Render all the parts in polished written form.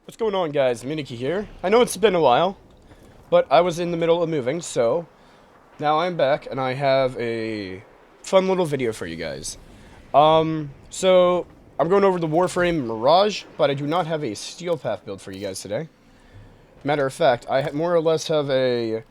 What's going on, guys? MuneyKei here. I know it's been a while, but I was in the middle of moving, so now I'm back and I have a fun little video for you guys. So I'm going over the Warframe Mirage, but I do not have a steel path build for you guys today. Matter of fact, I more or less have a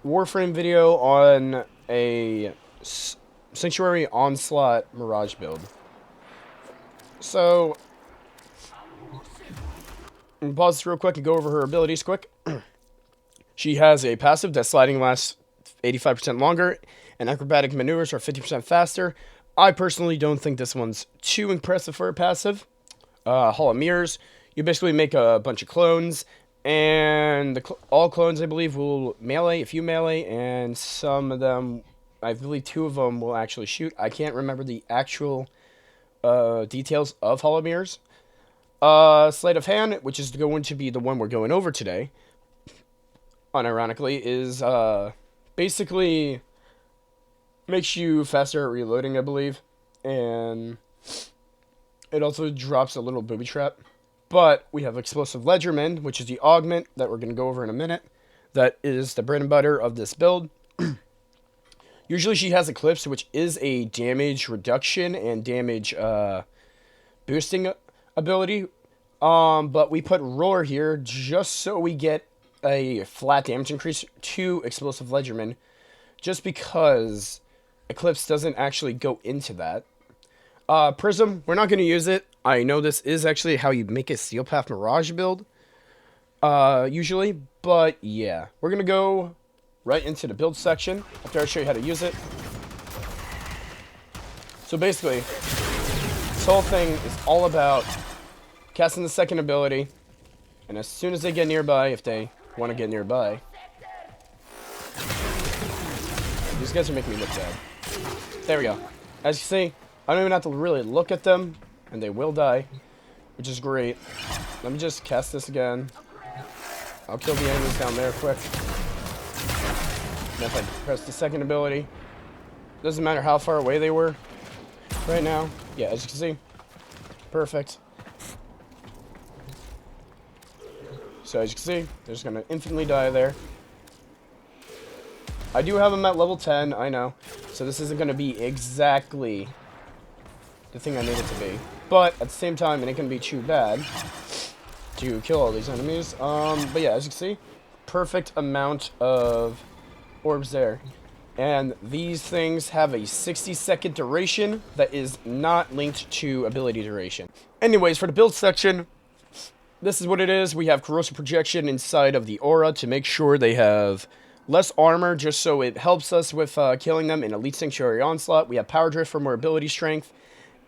Warframe video on a Sanctuary Onslaught Mirage build. So I'm gonna pause this real quick and go over her abilities quick. She has a passive that sliding lasts 85% longer, and acrobatic maneuvers are 50% faster. I personally don't think this one's too impressive for a passive. Hall of Mirrors, you basically make a bunch of clones, and all clones, I believe, will melee, a few melee, and some of them, I believe 2 of them will actually shoot. I can't remember the actual details of Hall of Mirrors. Sleight of Hand, which is going to be the one we're going over today, unironically, is basically makes you faster at reloading, I believe, and it also drops a little booby trap. But we have Explosive Ledgerman, which is the augment that we're going to go over in a minute. That is the bread and butter of this build. Usually she has Eclipse, which is a damage reduction and damage boosting ability, but we put Roar here just so we get a flat damage increase to Explosive Ledgerman, just because Eclipse doesn't actually go into that. Prism, we're not going to use it. I know this is actually how you make a Steel Path Mirage build, usually, but yeah. We're going to go right into the build section after I show you how to use it. So basically, this whole thing is all about casting the second ability, and as soon as they get nearby, if they want to get nearby, these guys are making me look bad. There we go. As you see, I don't even have to really look at them, and they will die, which is great. Let me just cast this again. I'll kill the enemies down there quick. And if I press the second ability, doesn't matter how far away they were right now. Yeah, as you can see, perfect. So as you can see, they're just going to instantly die there. I do have them at level 10, I know. So this isn't going to be exactly the thing I need it to be. But at the same time, it ain't going to be too bad to kill all these enemies. But yeah, as you can see, perfect amount of orbs there. And these things have a 60-second duration that is not linked to ability duration. Anyways, for the build section, this is what it is. We have corrosive projection inside of the aura to make sure they have less armor, just so it helps us with killing them in Elite Sanctuary Onslaught. We have power drift for more ability strength,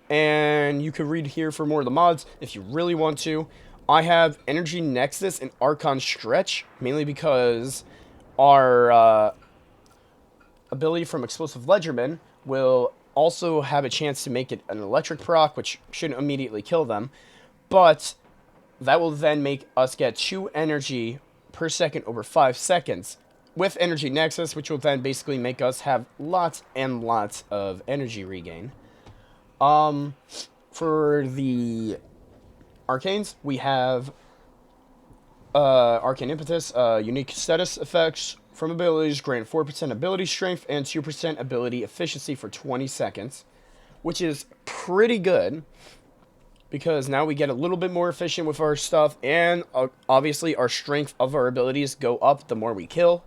and you can read here for more of the mods if you really want to. I have Energy Nexus and Archon Stretch, mainly because our ability from Explosive Ledgerman will also have a chance to make it an electric proc, which shouldn't immediately kill them, but that will then make us get 2 energy per second over 5 seconds with Energy Nexus, which will then basically make us have lots and lots of energy regain. For the Arcanes, we have Arcane Impetus, unique status effects from abilities grant 4% ability strength and 2% ability efficiency for 20 seconds, which is pretty good, because now we get a little bit more efficient with our stuff, and obviously our strength of our abilities go up the more we kill.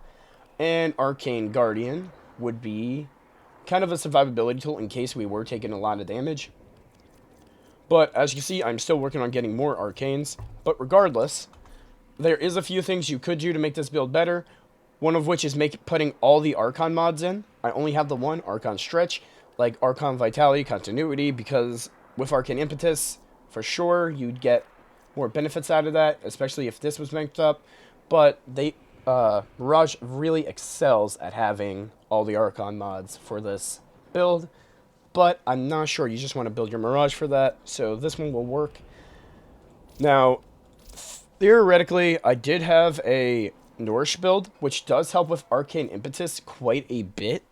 And Arcane Guardian would be kind of a survivability tool in case we were taking a lot of damage. But as you see, I'm still working on getting more Arcanes. But regardless, there is a few things you could do to make this build better. One of which is putting all the Archon mods in. I only have the one, Archon Stretch, like Archon Vitality, Continuity, because with Arcane Impetus, for sure, you'd get more benefits out of that, especially if this was ranked up. But Mirage really excels at having all the Archon mods for this build. But I'm not sure you just want to build your Mirage for that, so this one will work. Now, theoretically, I did have a Nourish build, which does help with Arcane Impetus quite a bit.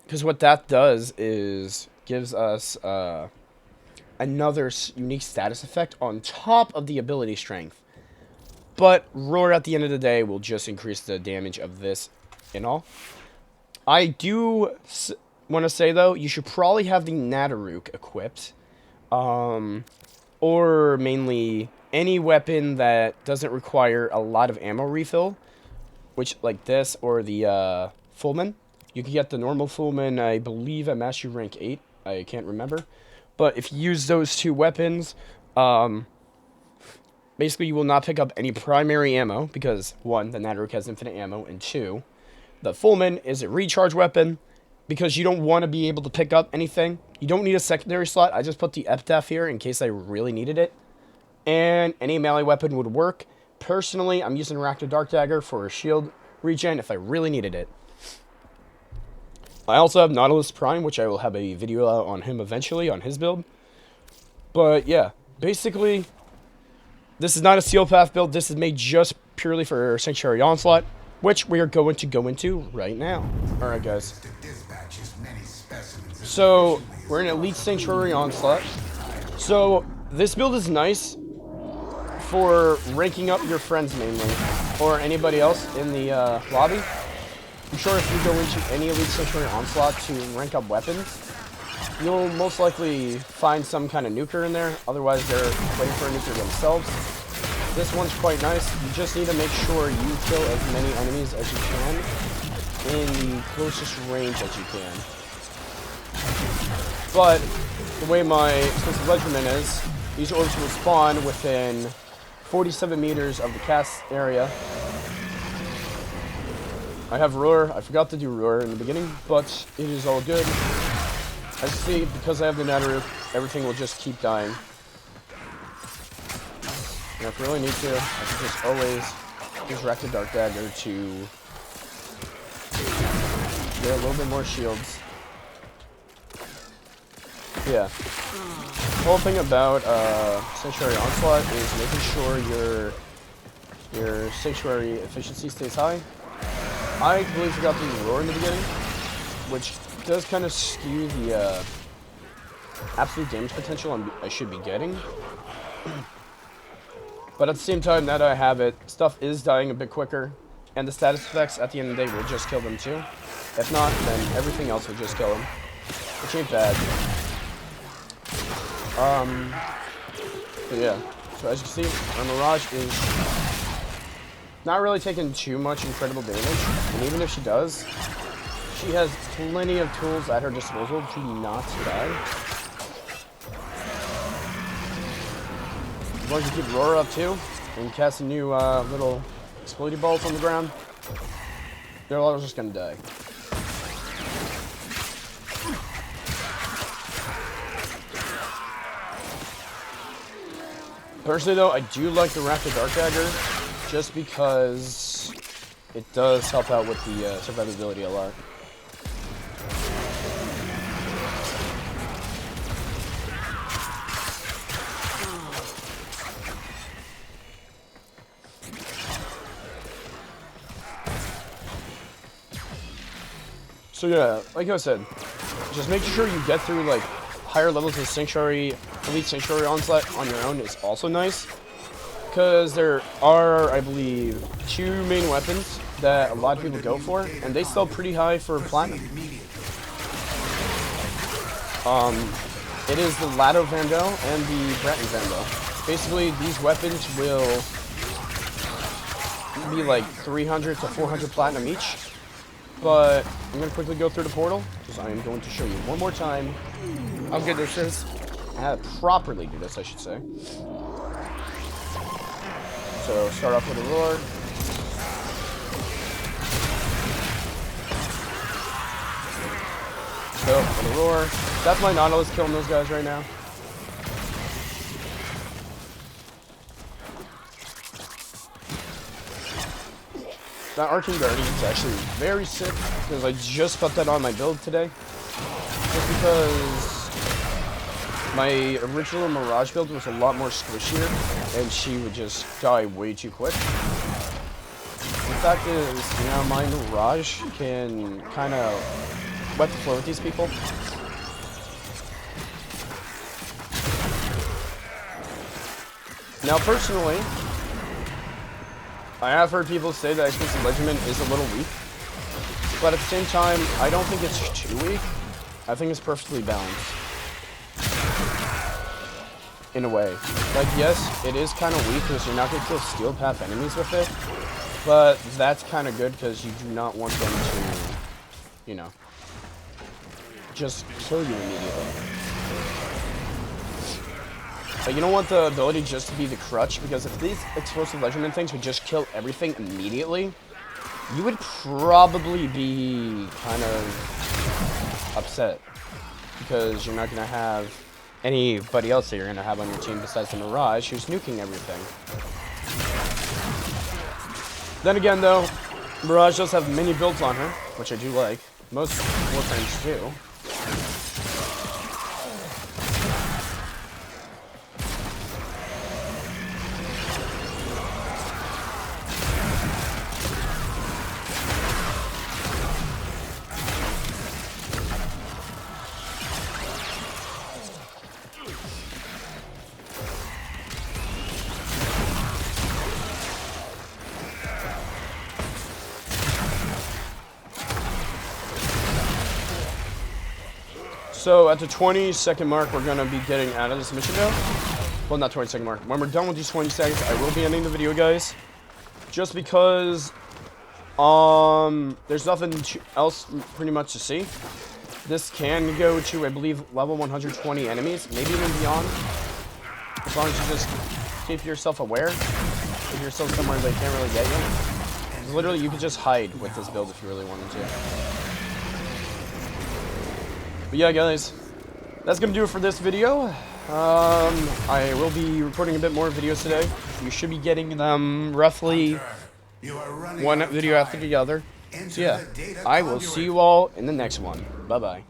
Because what that does is gives us another unique status effect on top of the ability strength. But Roar at the end of the day will just increase the damage of this and all. I do want to say, though, you should probably have the Nadaruk equipped. Or mainly any weapon that doesn't require a lot of ammo refill. Which, like this, or the Fullman. You can get the normal Fullman, I believe, at Mastery Rank 8. I can't remember. But if you use those two weapons, basically you will not pick up any primary ammo. Because, 1, the Nadaruk has infinite ammo. And 2, the Fullman is a recharge weapon. Because you don't want to be able to pick up anything. You don't need a secondary slot. I just put the Epitaph here in case I really needed it. And any melee weapon would work. Personally, I'm using Reactive Dark Dagger for a shield regen if I really needed it. I also have Nautilus Prime, which I will have a video out on him eventually, on his build. But yeah, basically, this is not a Steel Path build. This is made just purely for Sanctuary Onslaught, which we are going to go into right now. Alright guys. So, we're in Elite Sanctuary Onslaught. So, this build is nice for ranking up your friends mainly, or anybody else in the lobby. I'm sure if you go into any Elite Sanctuary Onslaught to rank up weapons, you'll most likely find some kind of nuker in there, otherwise they're waiting for a nuker themselves. This one's quite nice. You just need to make sure you kill as many enemies as you can in the closest range as you can. But the way my explosive regimen is, these orbs will spawn within 47 meters of the cast area. I have Roar. I forgot to do Roar in the beginning, but it is all good. As you see, because I have the Nadaruk, everything will just keep dying. And if I really need to, I can just always use Reactive Dark Dagger to get a little bit more shields. Yeah. The whole thing about Sanctuary Onslaught is making sure your Sanctuary efficiency stays high. I completely forgot to use Roar in the beginning, which does kind of skew the absolute damage potential I should be getting. But at the same time, now that I have it, stuff is dying a bit quicker, and the status effects at the end of the day will just kill them too. If not, then everything else will just kill them, which ain't bad. But yeah, so as you can see, our Mirage is not really taking too much incredible damage, and even if she does, she has plenty of tools at her disposal to not die. As long as you keep Roar up too, and cast some new little explodey balls on the ground, they're all just gonna die. Personally though, I do like the Reactive Dark Dagger, just because it does help out with the survivability a lot. So yeah, like I said, just make sure you get through like higher levels of Sanctuary, Elite Sanctuary Onslaught on your own is also nice. Because there are, I believe, 2 main weapons that a lot of people go for, and they sell pretty high for Platinum. It is the Lado Vandal and the Breton Vandal. Basically, these weapons will be like 300 to 400 Platinum each. But I'm going to quickly go through the portal, because I am going to show you one more time how good this is. How to properly do this, I should say. So, start off with a Roar. So, with a Roar. That's my Nautilus killing those guys right now. That Arcane Guardian is actually very sick, because I just put that on my build today. Just because my original Mirage build was a lot more squishier, and she would just die way too quick. The fact is, you know, my Mirage can kind of wet the floor with these people. Now, personally, I have heard people say that Explosive Regiment is a little weak, but at the same time, I don't think it's too weak. I think it's perfectly balanced. In a way. Like, yes, it is kind of weak because you're not going to kill Steel Path enemies with it, but that's kind of good because you do not want them to, you know, just kill you immediately. But you don't want the ability just to be the crutch, because if these Explosive Regiment things would just kill everything immediately, you would probably be kind of upset, because you're not going to have anybody else that you're going to have on your team besides the Mirage, who's nuking everything. Then again, though, Mirage does have many builds on her, which I do like. Most Warframes do. So at the 20-second mark, we're gonna be getting out of this mission now. Well, not 20-second mark. When we're done with these 20 seconds, I will be ending the video, guys. Just because, there's nothing else pretty much to see. This can go to, I believe, level 120 enemies, maybe even beyond. As long as you just keep yourself aware, keep yourself somewhere they can't really get you. 'Cause literally, you could just hide with this build if you really wanted to. But yeah, guys, that's going to do it for this video. I will be recording a bit more videos today. You should be getting them roughly one video after the other. So yeah, I will see you all in the next one. Bye-bye.